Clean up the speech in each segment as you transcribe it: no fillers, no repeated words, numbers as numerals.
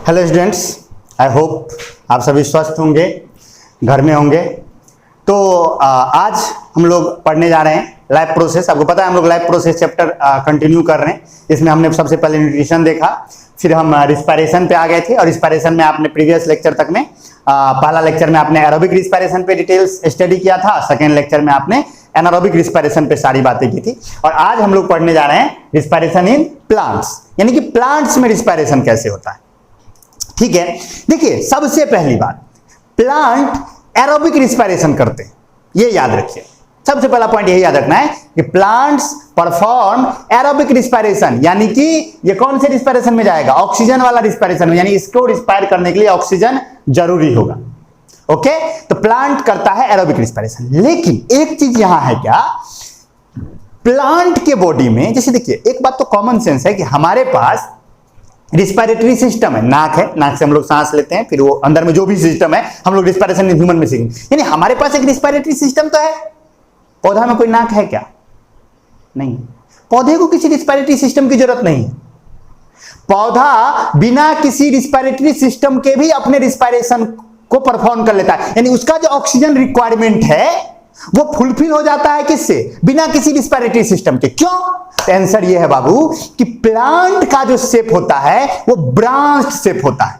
Hello students, I hope आप सभी स्वस्थ होंगे, घर में होंगे। तो आज हम लोग पढ़ने जा रहे हैं लाइफ प्रोसेस। आपको पता है हम लोग लाइफ प्रोसेस चैप्टर कंटिन्यू कर रहे हैं। इसमें हमने सबसे पहले न्यूट्रिशन देखा, फिर हम रिस्पायरेशन पे आ गए थे और रिस्पायरेशन में आपने प्रीवियस लेक्चर तक में पहला लेक्चर में आपने एरोबिक रिस्पायरेशन पे डिटेल्स स्टडी किया था, सेकेंड लेक्चर में आपने एनारोबिक रिस्पायरेशन पे सारी बातें की थी। और आज हम लोग पढ़ने जा रहे हैं रिस्पायरेशन इन प्लांट्स, यानी कि प्लांट्स में रिस्पायरेशन कैसे होता है। ठीक है, देखिए सबसे पहली बात, प्लांट एरोबिक रिस्पायरेशन करते हैं, ये याद रखिए। सबसे पहला पॉइंट यही याद रखना है कि प्लांट्स परफॉर्म एरोबिक रिस्पायरेशन, यानी कि ये कौन से रिस्पायरेशन में जाएगा? ऑक्सीजन वाला रिस्पायरेशन में, यानी इसको रिस्पायर करने के लिए ऑक्सीजन जरूरी होगा। ओके, तो प्लांट करता है एरोबिक रिस्पायरेशन। लेकिन एक चीज यहां है क्या, प्लांट के बॉडी में, जैसे देखिए एक बात तो कॉमन सेंस है कि हमारे पास रिस्पायरेटरी सिस्टम है, नाक है, नाक से हम लोग सांस लेते हैं, फिर वो अंदर में जो भी सिस्टम है हम लोग रिस्पायरेशन इन ह्यूमन में सीखेंगे। यानी हमारे पास एक रिस्पायरेटरी सिस्टम तो है। पौधा में कोई नाक है क्या? नहीं, पौधे को किसी रिस्पायरेटरी सिस्टम की जरूरत नहीं है। पौधा बिना किसी रिस्पायरेटरी सिस्टम के भी अपने रिस्पायरेशन को परफॉर्म कर लेता है, यानी उसका जो ऑक्सीजन रिक्वायरमेंट है वो फुलफिल हो जाता है किससे? बिना किसी रिस्पायरेटरी सिस्टम के। क्यों? तो आंसर ये है बाबू कि प्लांट का जो शेप होता है वो ब्रांच शेप होता है।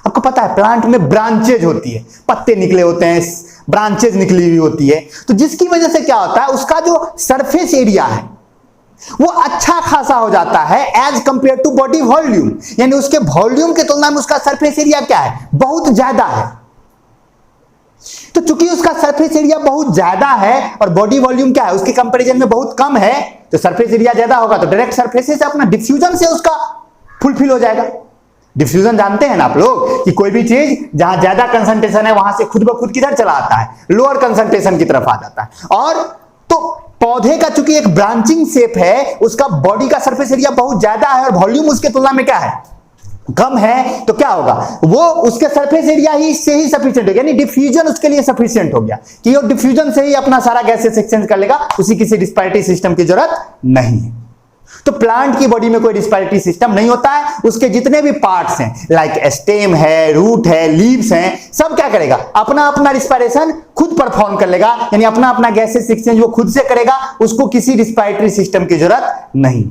आपको पता है प्लांट में ब्रांचेज होती है, पत्ते निकले होते हैं, ब्रांचेज निकली हुई होती है, तो जिसकी वजह से क्या होता है, उसका जो सरफेस एरिया है वो अच्छा खासा हो जाता है as compare to body volume, यानी उसके वॉल्यूम के तुलना में उसका सरफेस एरिया क्या है? बहुत ज्यादा है। तो चूंकि उसका सरफेस एरिया बहुत ज्यादा है और बॉडी वॉल्यूम क्या है उसके कंपैरिजन में बहुत कम है, तो सरफेस एरिया ज्यादा होगा तो डायरेक्ट सरफेस से अपना डिफ्यूजन से उसका फुलफिल हो जाएगा। डिफ्यूजन जानते हैं ना आप लोग कि कोई भी चीज जहां ज्यादा कंसंट्रेशन है वहां से खुद ब खुद किधर चला आता है? लोअर कंसंट्रेशन की तरफ आ जाता है। और तो पौधे का चूंकि एक ब्रांचिंग शेप है, उसका बॉडी का सरफेस एरिया बहुत ज्यादा है और वॉल्यूम उसके तुलना में क्या है? कम है, तो क्या होगा, वो उसके सरफेस एरिया ही से ही सफिशिएंट हो गया, यानी डिफ्यूजन उसके लिए सफिशिएंट हो गया कि वो डिफ्यूजन से ही अपना सारा गैसेस एक्सचेंज कर लेगा, उसी किसी रिस्पायरेटरी सिस्टम की जरूरत नहीं है। तो प्लांट की बॉडी में कोई रिस्पायरेटरी सिस्टम नहीं होता है। उसके जितने भी पार्ट्स हैं, लाइक स्टेम है, रूट है, लीव्स हैं, सब क्या करेगा? अपना अपना रिस्पायरेशन खुद परफॉर्म कर लेगा, यानी अपना अपना गैसेस एक्सचेंज वो खुद से करेगा, उसको किसी रिस्पायरेटरी सिस्टम की जरूरत नहीं।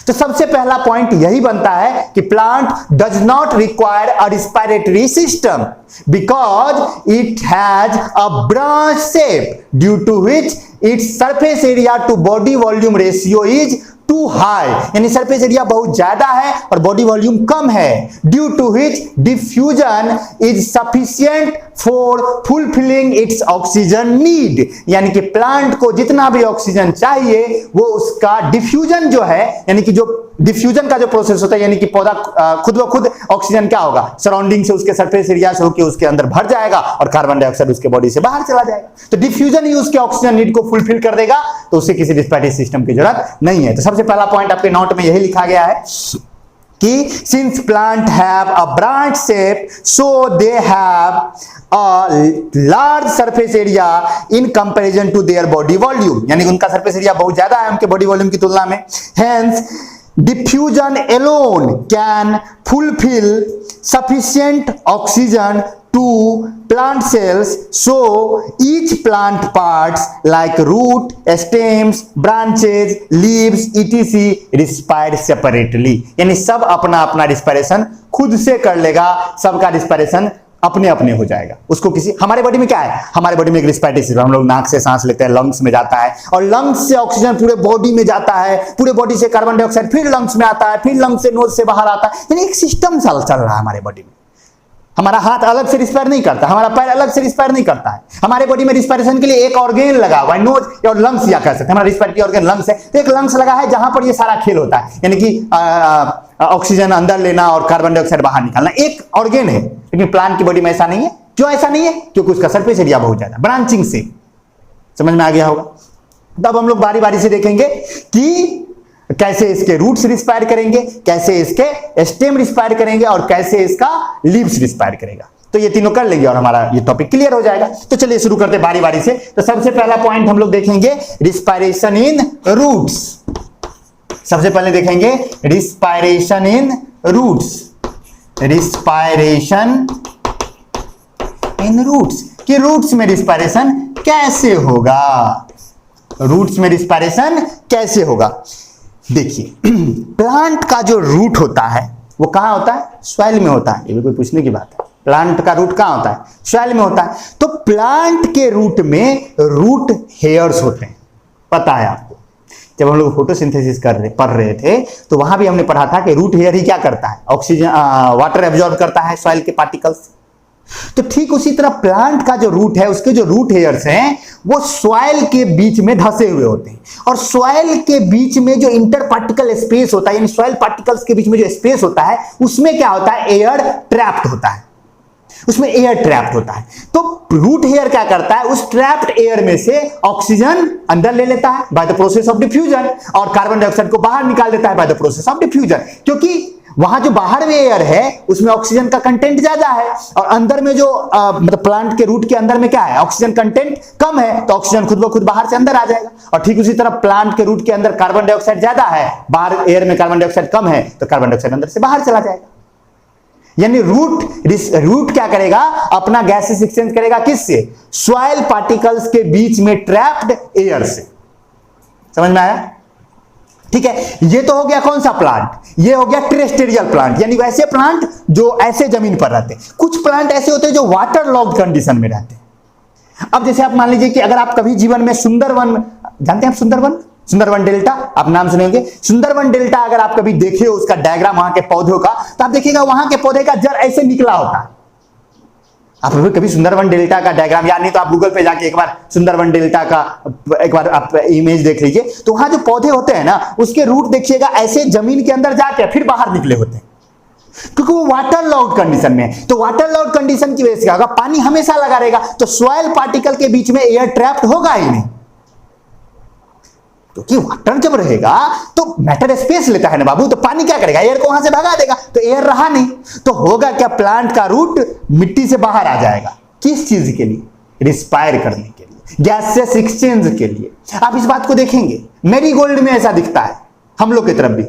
तो सबसे पहला पॉइंट यही बनता है कि plant does not require a respiratory system because it has a branch shape due to which its surface area to body volume ratio is too high, यानी सरफेस एरिया बहुत ज्यादा है और बॉडी वॉल्यूम कम है, due to which diffusion is sufficient for fulfilling its oxygen need, यानी कि plant को जितना भी ऑक्सीजन चाहिए वो उसका डिफ्यूजन जो है, यानी कि जो डिफ्यूजन का जो प्रोसेस होता है, यानी कि पौधा खुद ब खुद ऑक्सीजन क्या होगा, सराउंडिंग से उसके सरफेस एरिया से होकर उसके अंदर भर जाएगा और कार्बन डाइऑक्साइड उसके बॉडी से बाहर चला जाएगा। तो डिफ्यूजन ही उसके ऑक्सीजन नीड को फुलफिल कर देगा, तो उसे किसी रिस्पायरेटरी सिस्टम की जरूरत नहीं है। तो सबसे पहला पॉइंट आपके नोट में यही लिखा गया है कि since plant have a branch shape so they have a large surface area in comparison to their body volume, यानी उनका सरफेस एरिया बहुत ज्यादा है उनके बॉडी वॉल्यूम की तुलना में। Hence diffusion alone can fulfill sufficient oxygen to plant cells, so each plant parts like root, stems, branches, leaves etc respire separately, यानी सब अपना अपना रिस्पायरेशन खुद से कर लेगा, सबका रिस्पायरेशन अपने अपने हो जाएगा। उसको किसी, हमारे बॉडी में क्या है, हमारे बॉडी में एक रिस्पायरेटरी सिस्टम, हम लोग नाक से सांस लेते हैं, लंग्स में जाता है और लंग्स से ऑक्सीजन पूरे बॉडी में जाता है, पूरे बॉडी से कार्बन डाइऑक्साइड फिर लंग्स में आता है, फिर लंग्स से नोज से बाहर आता है, यानी एक सिस्टम चल रहा है हमारे बॉडी में। हमारा हाथ अलग से रिस्पायर नहीं करता, हमारा पैर अलग से रिस्पायर नहीं करता है, हमारे बॉडी में रिस्पायरेशन के लिए एक ऑर्गेन लगा हुआ है, नोज और लंग्स या कह सकते हैं, हमारा रिस्पायरेटरी ऑर्गन लंग्स है, तो एक लंग्स लगा है जहां पर ये सारा खेल होता है, यानी कि ऑक्सीजन अंदर लेना और कार्बन डाइऑक्साइड बाहर निकालना, एक ऑर्गेन है। लेकिन प्लांट की बॉडी में ऐसा नहीं है। क्यों ऐसा नहीं है? क्योंकि उसका सरफेस एरिया बहुत ज्यादा, ब्रांचिंग से। समझ में आ गया होगा? तब हम लोग बारी बारी से देखेंगे कि कैसे इसके रूट्स रिस्पायर करेंगे, कैसे इसके स्टेम रिस्पायर करेंगे और कैसे इसका लीव्स रिस्पायर करेगा। तो ये तीनों कर लेंगे और हमारा ये टॉपिक क्लियर हो जाएगा। तो चलिए शुरू करते हैं बारी बारी से। तो सबसे पहला पॉइंट हम लोग देखेंगे रिस्पायरेशन इन रूट्स। सबसे पहले देखेंगे रिस्पायरेशन इन रूट्स। रिस्पायरेशन इन रूट्स, कि रूट्स में रिस्पायरेशन कैसे होगा, रूट्स में रिस्पायरेशन कैसे होगा। देखिए प्लांट का जो रूट होता है वो कहां होता है, सॉइल में होता है, ये भी कोई पूछने की बात है। प्लांट का रूट कहां होता है, सॉइल में होता है। तो प्लांट के रूट में रूट हेयर्स होते हैं, पता है आपको। जब हम लोग फोटोसिंथेसिस पढ़ रहे थे तो वहां भी हमने पढ़ा था कि रूट हेयर ही क्या करता है, ऑक्सीजन वाटर एब्जॉर्ब करता है सॉइल के पार्टिकल्स। तो ठीक उसी तरह प्लांट का जो रूट है, उसके जो रूट हेयर्स हैं वो सॉइल के बीच में धसे हुए होते हैं। और सॉइल के बीच में जो इंटर पार्टिकल स्पेस होता है, यानी सॉइल पार्टिकल्स के बीच में जो स्पेस होता है, उसमें क्या होता है, एयर ट्रैप्ड होता है, उसमें एयर ट्रैप्ड होता है। तो रूट हेयर क्या करता है, उस ट्रैप्ड एयर में से ऑक्सीजन अंदर ले लेता है by the process of diffusion, और कार्बन डाइऑक्साइड को बाहर निकाल देता है by the process of diffusion. क्योंकि वहां जो बाहर में एयर है उसमें ऑक्सीजन का कंटेंट ज्यादा है, और अंदर में जो मतलब प्लांट के रूट के अंदर में क्या है, ऑक्सीजन कंटेंट कम है, तो ऑक्सीजन खुद ब खुद बाहर से अंदर आ जाएगा। और ठीक उसी तरह प्लांट के रूट के अंदर कार्बन डाइऑक्साइड ज्यादा है, बाहर एयर में कार्बन डाइऑक्साइड कम है, तो कार्बन डाइऑक्साइड अंदर से बाहर चला जाएगा। यानी रूट क्या करेगा, अपना गैसेस एक्सचेंज करेगा किससे, सॉइल पार्टिकल्स के बीच में ट्रैप्ड एयर से। समझ में आया, ठीक है। ये तो हो गया कौन सा प्लांट, ये हो गया टेरेस्टेरियल प्लांट, यानी वैसे प्लांट जो ऐसे जमीन पर रहते हैं। कुछ प्लांट ऐसे होते हैं जो वाटर लॉक्ड कंडीशन में रहते हैं। अब जैसे आप मान लीजिए कि अगर आप कभी जीवन में सुंदरवन, जानते हैं आप सुंदरवन डेल्टा, आप नाम सुनेंगे, सुंदरवन डेल्टा अगर आप कभी देखे हो उसका डायग्राम वहां के पौधों का, तो आप देखिएगा वहां के पौधे का जड़ ऐसे निकला होता है। आप कभी सुंदरवन डेल्टा का डायग्राम, या नहीं तो आप गूगल पे जाके एक बार सुंदरवन डेल्टा का एक बार आप इमेज देख लीजिए, तो वहां जो पौधे होते हैं ना, उसके रूट देखिएगा ऐसे जमीन के अंदर जाके फिर बाहर निकले होते हैं, क्योंकि वो वाटर लॉक्ड कंडीशन में है। तो वाटर लॉक्ड कंडीशन की वजह से क्या होगा, पानी हमेशा लगा रहेगा, तो सॉइल पार्टिकल के बीच में एयर ट्रैप्ड होगा ही नहीं। क्योंकि वाटर जब रहेगा तो मैटर स्पेस लेता है ना बाबू, तो पानी क्या करेगा, एयर को वहां से भगा देगा, तो एयर रहा नहीं, तो होगा क्या, प्लांट का रूट मिट्टी से बाहर आ जाएगा। किस चीज के लिए, रिस्पायर करने के लिए, गैसेस एक्सचेंज के लिए। आप इस बात को देखेंगे मैरीगोल्ड में ऐसा दिखता है, हम लोग की तरफ भी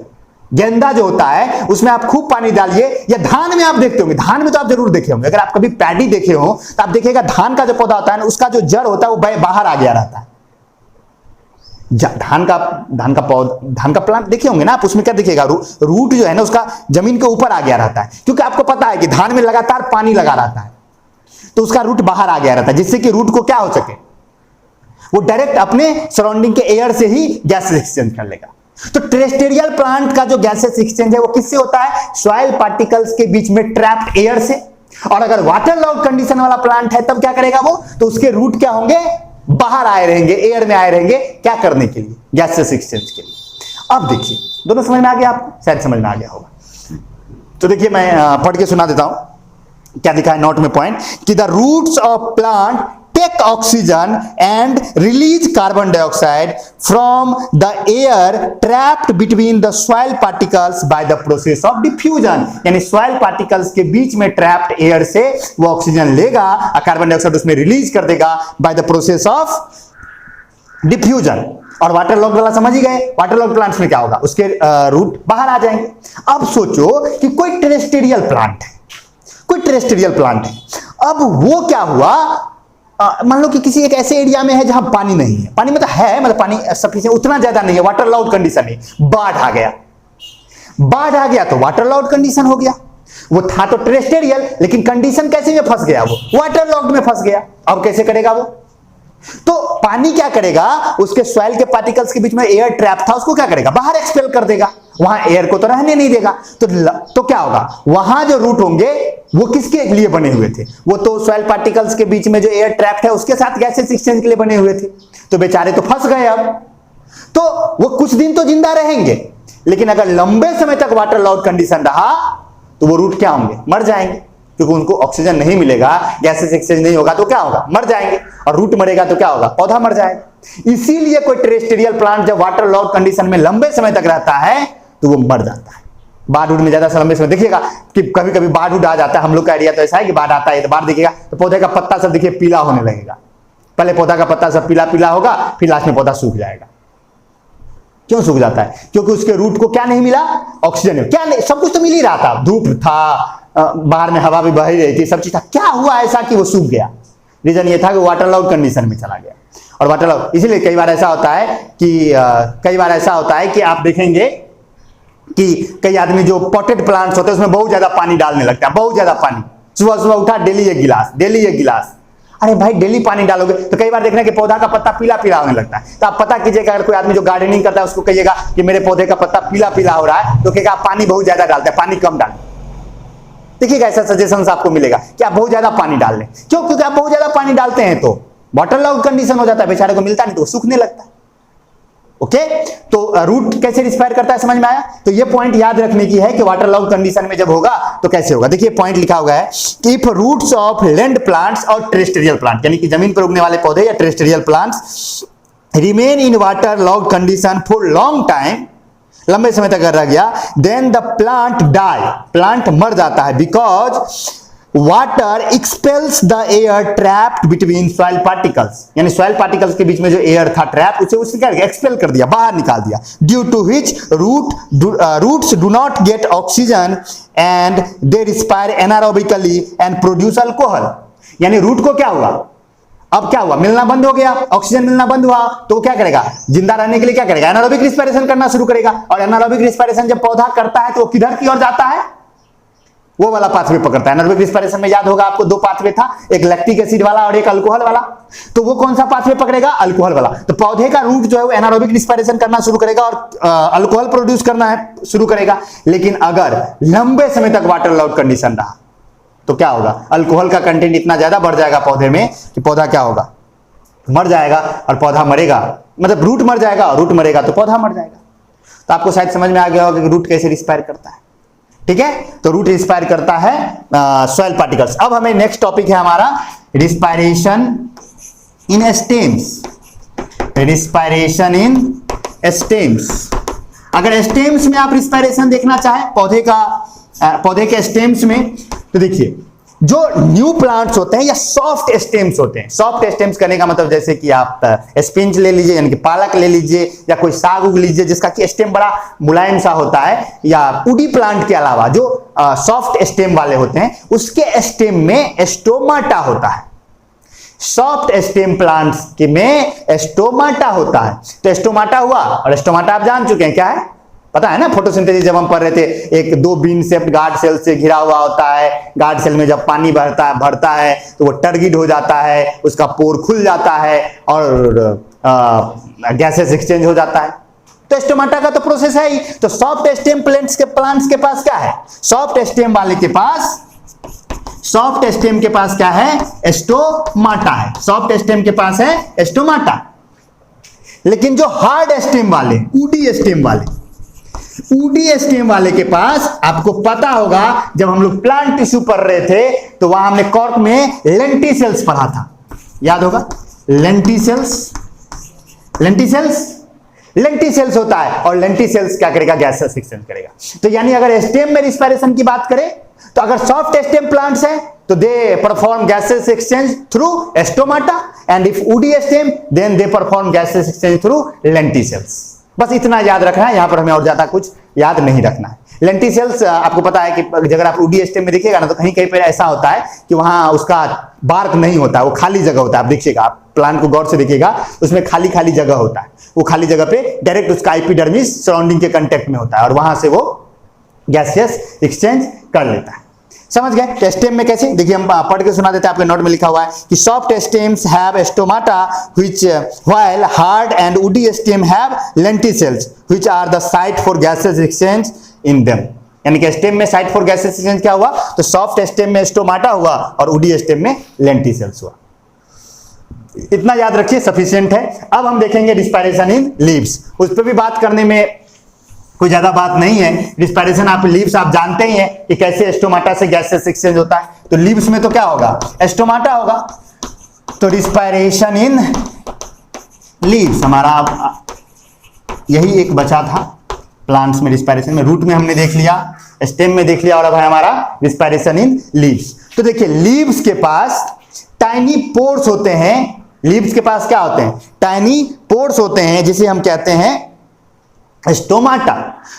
गेंदा जो होता है उसमें आप खूब पानी डालिए, या धान में आप देखते होंगे, धान में तो आप जरूर देखे होंगे, अगर आप कभी पैडी देखे हो तो आप देखिएगा धान का जो पौधा होता है ना, उसका जो जड़ होता है वो बाहर आ गया रहता है। धान का प्लांट देखे होंगे ना आप, उसमें क्या दिखेगा, रूट जो है ना उसका जमीन के ऊपर आ गया रहता है, क्योंकि आपको पता है कि धान में लगातार पानी लगा रहता है, तो उसका रूट बाहर आ गया रहता है, जिससे कि रूट को क्या हो सके, वो डायरेक्ट अपने सराउंडिंग के एयर से ही गैसेस एक्सचेंज कर लेगा। तो टेरेस्टेरियल प्लांट का जो गैसेस एक्सचेंज है वो किससे होता है, सॉइल पार्टिकल्स के बीच में ट्रैप्ड एयर से। और अगर वाटर लॉक्ड कंडीशन वाला प्लांट है तब क्या करेगा वो, तो उसके रूट क्या होंगे, बाहर आए रहेंगे, एयर में आए रहेंगे, क्या करने के लिए, गैसेस एक्सचेंज के लिए। अब देखिए दोनों समझ में आ गया आपको, शायद समझ में आ गया होगा। तो देखिए मैं पढ़ के सुना देता हूं क्या लिखा है नोट में पॉइंट, कि the roots of plant take oxygen and release carbon dioxide from the air trapped between the soil particles by the process of diffusion। यानी soil particles के बीच में trapped air से वो ऑक्सीजन लेगा और कार्बन डाइऑक्साइड उसमें रिलीज कर देगा by the process of diffusion। और वाटर लॉक वाला समझ ही गए, वाटर लॉक प्लांट्स में क्या होगा, उसके रूट बाहर आ जाएंगे। अब सोचो कि कोई टेरेस्टेरियल प्लांट है, कोई टेरेस्टेरियल प्लांट है, अब वो क्या हुआ, मान लो कि किसी एक ऐसे एरिया में है जहां पानी नहीं है, पानी मतलब है, मतलब पानी सफिशिएंट उतना ज्यादा नहीं है, वाटर लॉक्ड कंडीशन है, बाढ़ आ गया तो वाटर लॉक्ड कंडीशन हो गया। वो था तो टेरेस्टेरियल, लेकिन कंडीशन कैसे में फंस गया, वो वाटर लॉक्ड में फंस गया। अब कैसे करेगा वो, तो पानी क्या करेगा, उसके सॉइल के पार्टिकल्स के बीच में एयर ट्रैप था, उसको क्या करेगा, बाहर एक्सपेल कर देगा, वहां एयर को तो रहने नहीं देगा। तो क्या होगा, वहां जो रूट होंगे वो किसके लिए बने हुए थे, वो तो सॉइल पार्टिकल्स के बीच में जो एयर ट्रैप है उसके साथ गैसेस एक्सचेंज के लिए बने हुए थे। तो बेचारे तो फंस गए। अब तो वो कुछ दिन तो जिंदा रहेंगे, लेकिन अगर लंबे समय तक वाटर लॉक्ड कंडीशन रहा तो वो रूट क्या होंगे, मर जाएंगे, क्योंकि उनको ऑक्सीजन नहीं मिलेगा, गैसेस एक्सचेंज नहीं होगा, तो क्या होगा, मर जाएंगे। और रूट मरेगा तो क्या होगा, पौधा मर जाएगा। इसीलिए कोई टेरेस्टेरियल प्लांट जब वाटर लॉक्ड कंडीशन में लंबे समय तक रहता है तो वो मर जाता है। बाढ़ में ज्यादा लंबे समय देखिएगा कि कभी कभी बाढ़ आ जाता है, हम लोग का एरिया तो ऐसा है कि बाढ़ आता है, तो बाढ़ देखिएगा तो पौधे का पत्ता सब देखिए पीला होने लगेगा। पहले पौधा का पत्ता सब पीला पीला होगा, फिर लास्ट में पौधा सूख जाएगा। क्यों सूख जाता है, क्योंकि उसके रूट को क्या नहीं मिला, ऑक्सीजन। क्या नहीं, सब कुछ तो मिल ही रहा था, धूप था, बाहर में हवा भी बह ही रही थी, सब चीज था, क्या हुआ ऐसा कि वो सूख गया? रीजन ये था कि वाटर लॉग कंडीशन में चला गया। और वाटर लॉग इसीलिए कई बार ऐसा होता है कि आप देखेंगे कि कई आदमी जो पॉटेड प्लांट्स होते हैं उसमें बहुत ज्यादा पानी डालने लगता है, बहुत ज्यादा पानी, सुबह सुबह उठा डेली एक गिलास। अरे भाई डेली पानी डालोगे तो कई बार देखना कि पौधा का पत्ता पीला पीला होने लगता है। तो आप पता कीजिएगा, अगर कोई आदमी जो गार्डनिंग करता है उसको कहिएगा कि मेरे पौधे का पत्ता पीला पीला हो रहा है, तो कहेगा आप पानी बहुत ज्यादा डालते हैं, पानी कम डालें। देखिएगा ऐसा सजेशन आपको मिलेगा कि आप बहुत ज्यादा पानी डाल लें। क्यों? क्योंकि आप बहुत ज्यादा पानी डालते हैं तो वाटर लॉग कंडीशन हो जाता है, बेचारे को मिलता नहीं तो वो सूखने लगता है। ओके, तो रूट कैसे रिस्पायर करता है समझ में आया? तो ये पॉइंट याद रखने की है कि वाटर लॉग कंडीशन में जब होगा तो कैसे होगा। देखिए पॉइंट लिखा हुआ है कि if roots of land plants और टेरेस्ट्रियल प्लांट, यानी कि जमीन पर उगने वाले पौधे या terrestrial plants remain in water log condition for long time, लंबे समय तक रह गया, then the plant die, plant मर जाता है, because water expels the air trapped between soil particles, यानी सॉइल पार्टिकल्स के बीच में जो एयर था ट्रैप, उसे उसने क्या एक्सपेल कर दिया, बाहर निकाल दिया, due to which roots do not get oxygen and they respire anaerobically and produce alcohol. यानी रूट को क्या हुआ, अब क्या हुआ, मिलना बंद हो गया, ऑक्सीजन मिलना बंद हुआ, तो वो क्या करेगा, जिंदा रहने के लिए क्या करेगा, एनारोबिक रिस्पायरेशन करना शुरू करेगा। और एनारोबिक रिस्पायरेशन जब पौधा करता है तो वो किधर की ओर जाता है, वो वाला पाथवे पकड़ता है। एनारोबिक रिस्पायरेशन में याद होगा आपको दो पाथवे था, एक लैक्टिक एसिड वाला और एक अल्कोहल वाला, तो वो कौन सा पाथवे पकड़ेगा, अल्कोहल वाला। तो पौधे का रूट जो है वो एनारोबिक रिस्पायरेशन करना शुरू करेगा और अल्कोहल प्रोड्यूस करना है शुरू करेगा। लेकिन अगर लंबे समय तक वाटर लॉग कंडीशन रहा तो क्या होगा, अल्कोहल का कंटेंट इतना ज्यादा बढ़ जाएगा पौधे में कि पौधा क्या होगा, मर जाएगा और पौधा मरेगा, मतलब रूट मर जाएगा और रूट मरेगा तो पौधा मर जाएगा। तो आपको शायद समझ में आ गया होगा कि रूट कैसे रिस्पायर करता है। ठीक है, तो रूट रिस्पायर करता है सॉइल पार्टिकल्स। अब हमें नेक्स्ट टॉपिक है हमारा रिस्पायरेशन इन स्टेम्स, रिस्पायरेशन इन स्टेम्स। अगर स्टेम्स में आप रिस्पायरेशन देखना चाहें पौधे के स्टेम्स में, तो देखिए जो न्यू प्लांट्स होते हैं या सॉफ्ट स्टेम्स होते हैं, सॉफ्ट स्टेम्स करने का मतलब जैसे कि आप स्पिंच ले लीजिए, यानी कि पालक ले लीजिए, या कोई साग उग लीजिए जिसका कि स्टेम बड़ा मुलायम सा होता है, या वुडी प्लांट के अलावा जो सॉफ्ट स्टेम वाले होते हैं उसके स्टेम में स्टोमाटा होता है। सॉफ्ट स्टेम प्लांट्स के में स्टोमाटा होता है। तो स्टोमाटा हुआ, और स्टोमाटा आप जान चुके हैं क्या है, पता है ना, फोटोसिंथेसिस जब हम पढ़ रहे थे, एक दो बीन शेप्ड गार्ड सेल से घिरा हुआ होता है। गार्ड सेल में जब पानी भरता है तो वो टर्गिड हो जाता है, उसका पोर खुल जाता है और गैसेस एक्सचेंज हो जाता है। तो स्टोमाटा का तो प्रोसेस है ही। तो सॉफ्ट स्टेम प्लांट्स के पास क्या है, सॉफ्ट स्टेम वाले के पास, सॉफ्ट स्टेम के पास क्या है, स्टोमाटा है। सॉफ्ट स्टेम के पास है स्टोमाटा। लेकिन जो हार्ड स्टेम वाले, वुडी स्टेम वाले के पास, आपको पता होगा जब हम लोग प्लांट टिश्यू पढ़ रहे थे तो वहां हमने कॉर्क में लेंटिसेल्स पढ़ा था, याद होगा, लेंटिसेल्स होता है। और लेंटिसेल्स क्या करेगा, गैसेस एक्सचेंज करेगा। तो यानी अगर स्टेम में रिस्पायरेशन की बात करें तो अगर सॉफ्ट स्टेम प्लांट्स है तो they perform gases exchange through stomata, and if woody stem then they perform gases exchange through lenticels. बस इतना याद रखना है, यहां पर हमें और ज्यादा कुछ याद नहीं रखना है। लेंटिसेल्स आपको पता है कि अगर आप वुडी स्टेम में देखिएगा ना तो कहीं कहीं पर ऐसा होता है कि वहां उसका बार्क नहीं होता है, वो खाली जगह होता है। आप देखिएगा, आप प्लांट को गौर से देखिएगा, उसमें खाली खाली जगह होता है। वो खाली जगह पे डायरेक्ट उसका एपिडर्मिस सराउंडिंग के कांटेक्ट में होता है और वहां से वो गैसेस एक्सचेंज कर लेता है। समझ गए? तो स्टेम में कैसे, देखिए हम पढ़ के सुना देते हैं, आपके नोट में लिखा हुआ है कि soft stems have stomata which while hard and woody stem have lenticels which are the site for gases exchange in them. यानी कि स्टेम में साइट फॉर गैसेस एक्सचेंज क्या हुआ, तो सॉफ्ट स्टेम में स्टोमाटा हुआ और वुडी स्टेम में लेंटिसेल्स हुआ। इतना याद रखिए, सफिशिएंट है। अब हम देखेंगे रिस्पायरेशन इन लीव्स। उस पर भी बात करने में कोई ज्यादा बात नहीं है। रिस्पायरेशन आप लीव्स आप जानते ही हैं कि कैसे स्टोमाटा से गैसेस एक्सचेंज होता है। तो लीव्स में तो क्या होगा, स्टोमाटा होगा। तो रिस्पायरेशन इन लीव्स हमारा यही एक बचा था प्लांट्स में रिस्पायरेशन में। रूट में हमने देख लिया, स्टेम में देख लिया, और अब है हमारा रिस्पायरेशन इन लीव्स। तो देखिए लीव्स के पास टाइनी पोर्स होते हैं। लीव्स के पास क्या होते हैं, टाइनी पोर्स होते हैं, जिसे हम कहते हैं स्टोमाटा।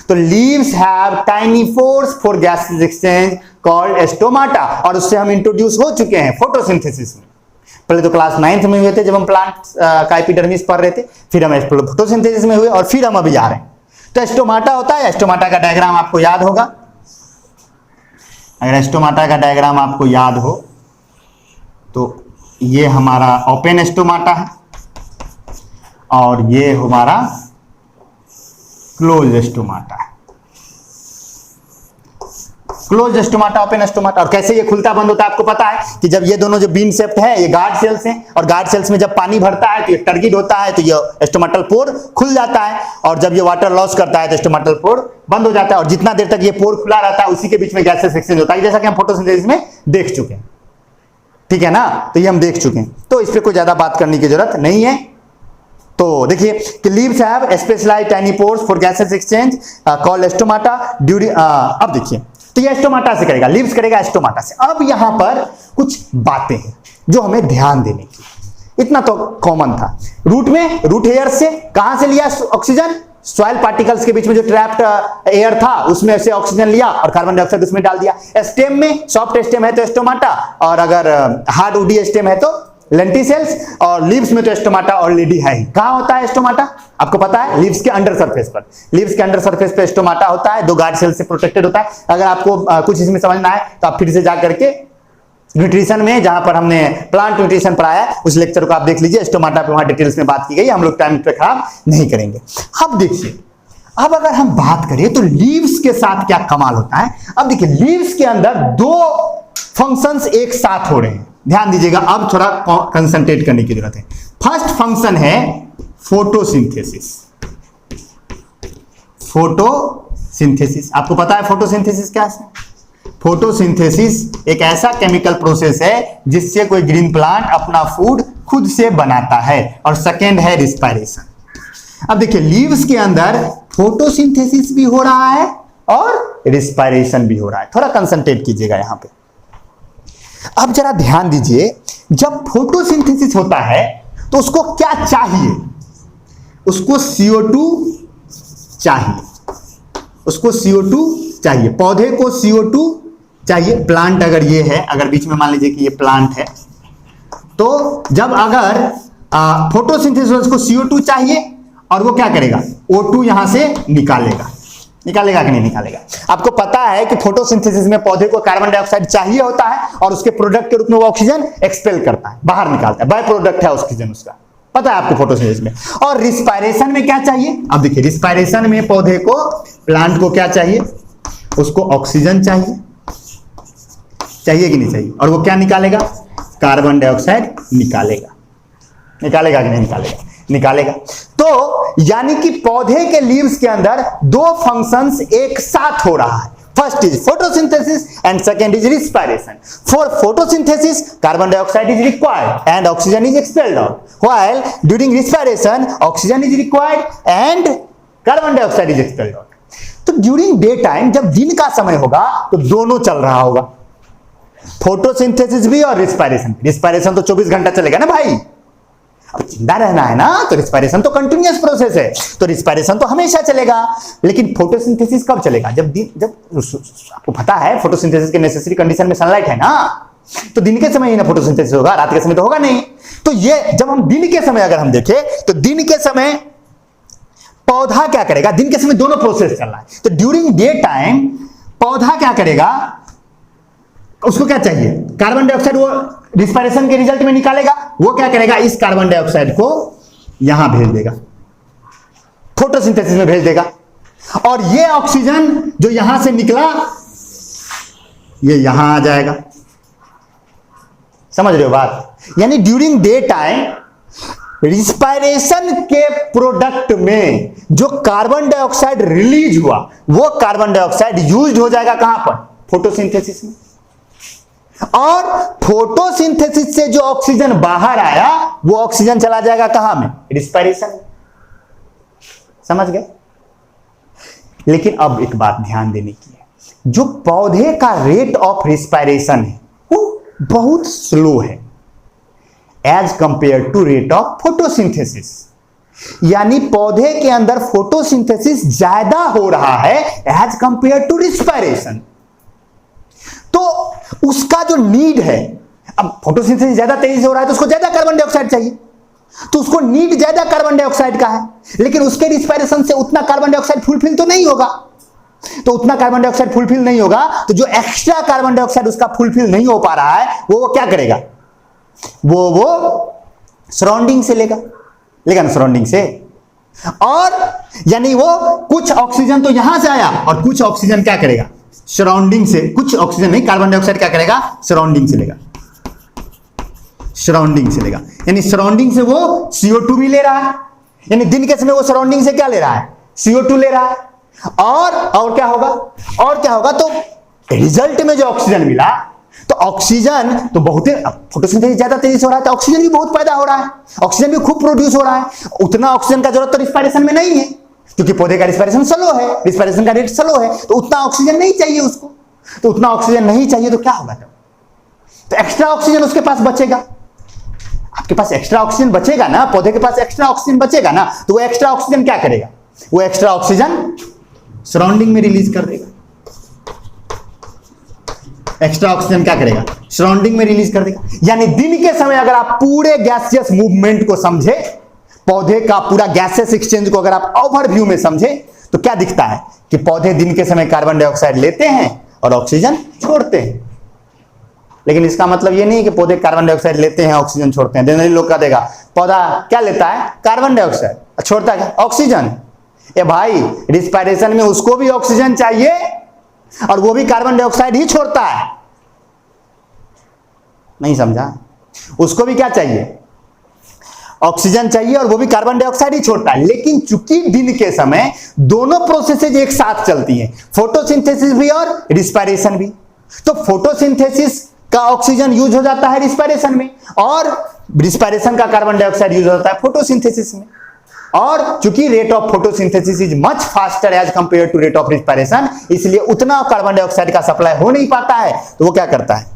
तो leaves have tiny pores for gases exchange called stomata, और उससे हम इंट्रोड्यूस हो चुके हैं फोटोसिंथेसिस में। पहले तो क्लास 9th में हुए थे जब हम प्लांट का एपिडर्मिस पढ़ रहे थे, फिर हम फोटोसिंथेसिस में हुए, और फिर हम अभी जा रहे हैं। तो स्टोमाटा होता है, स्टोमाटा का डायग्राम आपको याद होगा। अगर स्टोमाटा का डायग्राम आपको याद हो तो ये हमारा ओपन स्टोमाटा है और ये हमारा क्लोज स्टोमाटा है। Close stomata, open stomata. और कैसे ये खुलता बंद होता है आपको पता है कि जब ये दोनों जो बीन शेप्ड है ये गार्ड सेल्स हैं, और गार्ड सेल्स में जब पानी भरता है तो ये टर्गिड होता है, तो ये स्टोमाटल पोर खुल जाता है, और जब ये वाटर लॉस करता है तो स्टोमाटल पोर बंद हो जाता है। और जितना देर तक ये पोर खुला रहता है उसी के बीच में गैसेस एक्सचेंज होता है, जैसा कि हम फोटोसिंथेसिस में देख चुके हैं। ठीक है ना, तो ये हम देख चुके हैं, तो इस पर कोई ज्यादा बात करने की जरूरत नहीं है। तो देखिए कि leaves have specialised tiny pores for gases exchange called stomata during. अब देखिए तो ये स्टोमाटा से करेगा, लीव्स करेगा स्टोमाटा से। अब यहां पर कुछ बातें हैं जो हमें ध्यान देने की, इतना तो कॉमन था। रूट में, रूट हेयर से कहां से लिया ऑक्सीजन? सॉइल पार्टिकल्स के बीच में जो ट्रैप्ड एयर था उसमें से ऑक्सीजन लिया और कार्बन डाइऑक्साइड उसमें डाल दिया। स्टेम में, सॉफ्ट स्टेम है तो स्टोमाटा, और अगर हार्ड वुडी स्टेम है तो लेंटिसेल्स, और लीव्स में तो स्टोमाटा ऑलरेडी है ही। कहां होता है स्टोमाटा? आपको पता है, लीव्स के अंडर सरफेस पर। लीव्स के अंडर सरफेस पे स्टोमाटा होता है, दो गार्ड सेल से प्रोटेक्टेड होता है। अगर आपको कुछ इसमें समझना है तो आप फिर से जा करके न्यूट्रिशन में, जहां पर हमने प्लांट न्यूट्रिशन पढ़ाया उस लेक्चर को आप देख लीजिए, स्टोमाटा पे वहां डिटेल्स में बात की गई। हम लोग टाइम पे खराब नहीं करेंगे। अब देखिए, अब अगर हम बात करें तो लीव्स के साथ क्या कमाल होता है। अब देखिए, लीव्स के अंदर दो फंक्शंस एक साथ हो रहे हैं, ध्यान दीजिएगा। अब थोड़ा कंसंट्रेट करने की जरूरत है। फर्स्ट फंक्शन है फोटोसिंथेसिस। फोटोसिंथेसिस, आपको पता है फोटोसिंथेसिस क्या है? फोटोसिंथेसिस एक ऐसा केमिकल प्रोसेस है जिससे कोई ग्रीन प्लांट अपना फूड खुद से बनाता है। और सेकेंड है रिस्पायरेशन। अब देखिए, लीव्स के अंदर फोटोसिंथेसिस भी हो रहा है और रिस्पायरेशन भी हो रहा है। थोड़ा कंसंट्रेट कीजिएगा यहां पे। अब जरा ध्यान दीजिए, जब फोटोसिंथेसिस होता है तो उसको क्या चाहिए? उसको CO2 चाहिए। उसको CO2 चाहिए, पौधे को CO2 चाहिए। प्लांट अगर ये है, अगर बीच में मान लीजिए कि ये प्लांट है, तो जब अगर फोटोसिंथेसिस को CO2 चाहिए, और वो क्या करेगा? O2 यहां से निकालेगा। निकालेगा कि नहीं निकालेगा? आपको पता है कि फोटोसिंथेसिस में पौधे को कार्बन डाइऑक्साइड चाहिए होता है, और उसके प्रोडक्ट के रूप में वो ऑक्सीजन एक्सपेल करता है, बाहर निकालता है। बाय प्रोडक्ट है ऑक्सीजन उसका, पता है आपको फोटोसिंथेसिस में। और रिस्पायरेशन में क्या चाहिए? अब देखिए, रिस्पायरेशन में पौधे को, प्लांट को क्या चाहिए? उसको ऑक्सीजन चाहिए। चाहिए कि नहीं चाहिए? और वो क्या निकालेगा? कार्बन डाइऑक्साइड निकालेगा। निकालेगा कि नहीं निकालेगा? निकालेगा। तो यानी कि पौधे के लीव्स के अंदर दो फंक्शंस एक साथ हो रहा है। First is photosynthesis and second is respiration. For photosynthesis carbon dioxide is required and oxygen is expelled out, while during respiration oxygen is required and carbon dioxide is expelled out. तो during day time, जब दिन का समय होगा तो दोनों चल रहा होगा, फोटोसिंथेसिस भी और रिस्पायरेशन। रिस्पायरेशन तो 24 घंटा चलेगा ना भाई, अब जिंदा रहना है ना, तो रिस्पायरेशन तो कंटिन्यूअस प्रोसेस है, तो रिस्पायरेशन तो हमेशा चलेगा। लेकिन फोटोसिंथेसिस कब चलेगा? जब आपको पता है फोटोसिंथेसिस के नेसेसरी कंडीशन में सनलाइट है ना, तो दिन के समय ही ना फोटोसिंथेसिस होगा, रात के समय तो होगा नहीं। तो ये जब हम दिन के समय अगर हम देखें तो दिन के समय पौधा क्या करेगा? दिन के समय दोनों प्रोसेस चल रहा है, तो ड्यूरिंग डे टाइम पौधा क्या करेगा? उसको क्या चाहिए? कार्बन डाइऑक्साइड वो रिस्पायरेशन के रिजल्ट में निकालेगा। वो क्या करेगा? इस कार्बन डाइऑक्साइड को यहां भेज देगा, फोटोसिंथेसिस में भेज देगा, और ये ऑक्सीजन जो यहां से निकला ये यहां आ जाएगा। समझ रहे हो बात? यानी ड्यूरिंग डे टाइम रिस्पायरेशन के प्रोडक्ट में जो कार्बन डाइऑक्साइड रिलीज हुआ, वो कार्बन डाइऑक्साइड यूज्ड हो जाएगा कहां पर? फोटोसिंथेसिस में। और फोटोसिंथेसिस से जो ऑक्सीजन बाहर आया वो ऑक्सीजन चला जाएगा कहां में? रिस्पायरेशन। समझ गए? लेकिन अब एक बात ध्यान देने की है, जो पौधे का रेट ऑफ रिस्पायरेशन है वो बहुत स्लो है as compare to rate of photosynthesis. यानी पौधे के अंदर फोटोसिंथेसिस ज्यादा हो रहा है एज कंपेयर टू रिस्पायरेशन। तो उसका जो नीड है, अब फोटोसिंथेसिस ज्यादा तेजी से हो रहा है तो उसको ज्यादा कार्बन डाइऑक्साइड चाहिए, तो उसको नीड ज्यादा कार्बन डाइऑक्साइड का है, लेकिन उसके रिस्पायरेशन से उतना कार्बन डाइऑक्साइड फुलफिल तो नहीं होगा। तो उतना कार्बन डाइऑक्साइड फुलफिल नहीं होगा, तो जो एक्स्ट्रा कार्बन डाइऑक्साइड उसका फुलफिल नहीं हो पा रहा है वो क्या करेगा, वो सराउंडिंग से लेगा ना, सराउंडिंग से। और यानी वो कुछ ऑक्सीजन तो यहां से आया और कुछ ऑक्सीजन क्या करेगा, सराउंडिंग से, कुछ ऑक्सीजन नहीं, कार्बन डाइऑक्साइड क्या करेगा, सराउंडिंग से लेगा, सराउंडिंग से लेगा। यानी सराउंडिंग से वो CO2 भी ले रहा है, यानी दिन के समय वो सराउंडिंग से क्या ले रहा है, CO2 ले रहा है। और क्या होगा, तो रिजल्ट में जो ऑक्सीजन मिला, तो ऑक्सीजन तो बहुत, फोटोसिंथेसिस ज्यादा तेजी से हो रहा है तो ऑक्सीजन भी बहुत पैदा हो रहा है, ऑक्सीजन भी खूब प्रोड्यूस हो रहा है। उतना ऑक्सीजन का जरूरत तो रिस्पायरेशन में नहीं है, क्योंकि पौधे का रिस्पायरेशन स्लो है, रिस्पायरेशन का रेट स्लो है, तो उतना ऑक्सीजन नहीं चाहिए उसको। तो उतना ऑक्सीजन नहीं चाहिए तो क्या होगा, तो एक्स्ट्रा ऑक्सीजन उसके पास बचेगा। आपके पास एक्स्ट्रा ऑक्सीजन बचेगा ना, पौधे के पास एक्स्ट्रा ऑक्सीजन बचेगा ना, तो वो एक्स्ट्रा ऑक्सीजन क्या करेगा, वो एक्स्ट्रा ऑक्सीजन सराउंडिंग में रिलीज कर देगा। एक्स्ट्रा ऑक्सीजन क्या करेगा, सराउंडिंग में रिलीज कर देगा। यानी दिन के समय अगर आप पूरे गैसियस मूवमेंट को समझे, पौधे का पूरा गैसियस एक्सचेंज को अगर आप ओवरव्यू में समझे, तो क्या दिखता है कि पौधे दिन के समय कार्बन डाइऑक्साइड लेते हैं और ऑक्सीजन छोड़ते हैं। लेकिन इसका मतलब ये नहीं कि पौधे कार्बन डाइऑक्साइड लेते हैं ऑक्सीजन छोड़ते हैं। जनरली लोग कह देगा पौधा क्या लेता है, कार्बन डाइऑक्साइड, छोड़ता है ऑक्सीजन। ए भाई, रिस्पायरेशन में उसको भी ऑक्सीजन चाहिए और वो भी कार्बन डाइऑक्साइड ही छोड़ता है, नहीं समझा, उसको भी क्या चाहिए, ऑक्सीजन चाहिए और वो भी कार्बन डाइऑक्साइड ही छोड़ता है। लेकिन चूंकि दिन के समय दोनों प्रोसेसेज एक साथ चलती हैं, फोटोसिंथेसिस भी और रिस्पायरेशन भी, तो फोटोसिंथेसिस का ऑक्सीजन यूज हो जाता है रिस्पायरेशन में और रिस्पायरेशन का कार्बन डाइऑक्साइड यूज होता है फोटोसिंथेसिस में। और चूंकि rate of photosynthesis is much faster as compare to rate of respiration, इसलिए उतना कार्बन डाइऑक्साइड का सप्लाई हो नहीं पाता है, तो वो क्या करता है,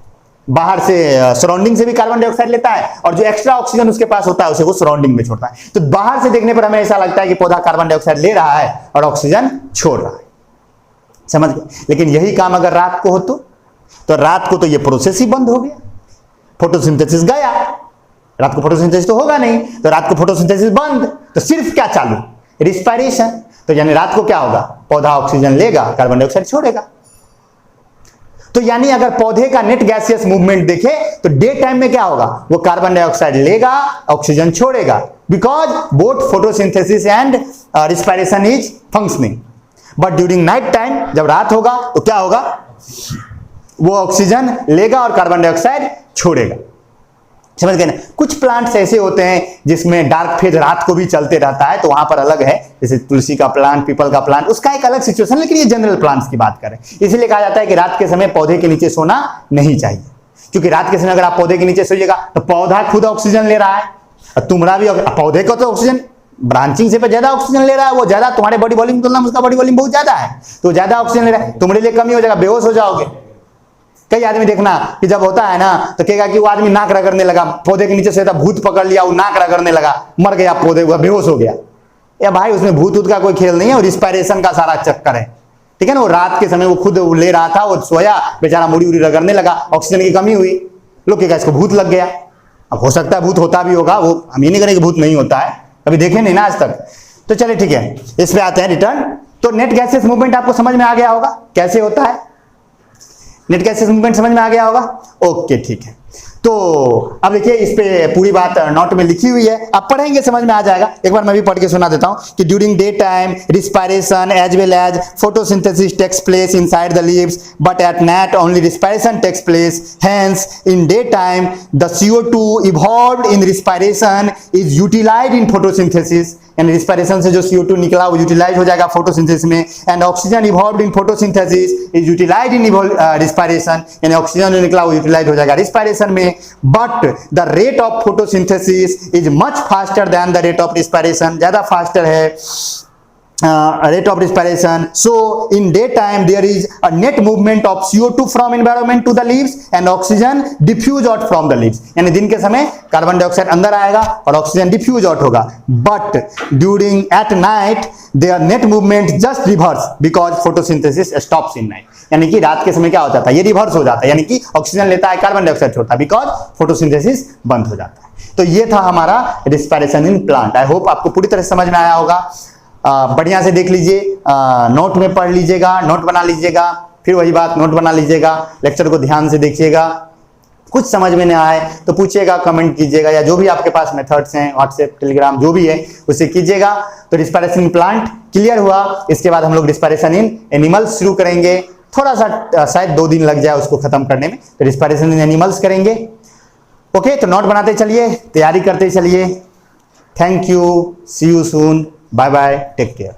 बाहर से सराउंडिंग से भी कार्बन डाइऑक्साइड लेता है और जो एक्स्ट्रा ऑक्सीजन उसके पास होता है उसे वो सराउंडिंग में छोड़ता है। तो बाहर से देखने पर हमें ऐसा लगता है कि पौधा कार्बन डाइऑक्साइड ले रहा है और ऑक्सीजन छोड़ रहा है, समझ गए। लेकिन यही काम अगर रात को हो तो रात को तो ये प्रोसेस ही बंद हो गया, फोटोसिंथेसिस गया, रात को फोटोसिंथेसिस तो होगा नहीं, तो रात को फोटोसिंथेसिस बंद, तो सिर्फ क्या चालू, रिस्पायरेशन। तो यानी रात को क्या होगा, पौधा ऑक्सीजन लेगा, कार्बन डाइऑक्साइड छोड़ेगा। तो यानी अगर पौधे का नेट गैसियस मूवमेंट देखे तो डे टाइम में क्या होगा, वो कार्बन डाइऑक्साइड लेगा, ऑक्सीजन छोड़ेगा, because both photosynthesis and respiration is functioning. But during night time, जब रात होगा तो क्या होगा, वो ऑक्सीजन लेगा और कार्बन डाइऑक्साइड छोड़ेगा, समझ गए ना। कुछ प्लांट्स ऐसे होते हैं जिसमें डार्क फेज रात को भी चलते रहता है, तो वहां पर अलग है, जैसे तुलसी का प्लांट, पीपल का प्लांट, उसका एक अलग सिचुएशन। लेकिन ये जनरल प्लांट्स की बात करें, इसलिए कहा जाता है कि रात के समय पौधे के नीचे सोना नहीं चाहिए, क्योंकि रात के समय अगर आप पौधे के नीचे सोइएगा तो पौधा खुद ऑक्सीजन ले रहा है और तुम्हारा भी, पौधे को तो ऑक्सीजन ब्रांचिंग से ज्यादा ऑक्सीजन ले रहा है, वो ज्यादा तुम्हारे बॉडी वॉल्यूम की तुलना में उसका बॉडी वॉल्यूम बहुत ज्यादा है, तो ज्यादा ऑक्सीजन ले रहा है, तुम्हारे लिए कमी हो जाएगा, बेहोश हो जाओगे। कई आदमी देखना कि जब होता है ना तो कहेगा कि वो आदमी नाक रगड़ने लगा, पौधे के नीचे से भूत पकड़ लिया, वो नाक रगड़ने लगा, मर गया, पौधे हुआ, बेहोश हो गया। या भाई उसमें भूत का कोई खेल नहीं है, और रिस्पायरेशन का सारा चक्कर है, ठीक है ना। वो रात के समय वो खुद ले रहा था, वो सोया, बेचारा मुड़ी उड़ी रगड़ने लगा, ऑक्सीजन की कमी हुई, लोग कहेगा इसको भूत लग गया। अब हो सकता है भूत होता भी होगा, वो हम ये नहीं करेंगे भूत नहीं होता है, कभी देखे नहीं ना आज तक। तो चलिए ठीक है, इस पे आते हैं रिटर्न। तो नेट गैसेस मूवमेंट आपको समझ में आ गया होगा कैसे होता है, नेट गैसेस मूवमेंट समझ में आ गया होगा, ओके ठीक है। तो अब देखिए इस पे पूरी बात नोट में लिखी हुई है, आप पढ़ेंगे समझ में आ जाएगा। एक बार मैं भी पढ़ के सुना देता हूं कि during day time respiration as well as photosynthesis takes place inside the leaves, but at night only respiration takes place. Hence in day time the CO2 evolved in respiration is utilised in photosynthesis, यानी respiration से जो CO2 निकला वो utilise हो जाएगा photosynthesis में। And oxygen evolved in photosynthesis is utilised in respiration, यानी oxygen जो निकला वो यूटिलाइज हो जाएगा रिस्पायरेशन में। But the rate of photosynthesis is much faster than the rate of respiration, ज्यादा फास्टर है rate of respiration. So in daytime there is a net movement of CO2 from environment to the leaves and oxygen diffuse out from the leaves. यानी दिन के समय carbon dioxide अंदर आएगा और oxygen diffuse out होगा. But during at night their net movement just reverse because photosynthesis stops in night. यानी कि रात के समय क्या हो जाता है, ये रिवर्स हो जाता है, यानी कि ऑक्सीजन लेता है कार्बन डाइऑक्साइड छोड़ता है बिकॉज फोटोसिंथेसिस बंद हो जाता है. तो ये था हमारा respiration in plant. I hope आपको पूरी तरह समझ में आया होगा. बढ़िया से देख लीजिए, नोट में पढ़ लीजिएगा, नोट बना लीजिएगा, फिर वही बात नोट बना लीजिएगा, लेक्चर को ध्यान से देखिएगा. कुछ समझ में नहीं आए तो पूछिएगा, कमेंट कीजिएगा, या जो भी आपके पास मेथड्स हैं व्हाट्सएप टेलीग्राम जो भी है उसे कीजिएगा. तो रिस्पायरेशन इन प्लांट क्लियर हुआ. इसके बाद हम लोग रिस्पायरेशन इन एनिमल्स शुरू करेंगे. थोड़ा सा शायद 2 दिन लग जाए उसको खत्म करने में. तो रिस्पायरेशन इन एनिमल्स करेंगे. ओके, तो नोट बनाते चलिए, तैयारी करते चलिए. Thank you, see you soon, bye bye, take care.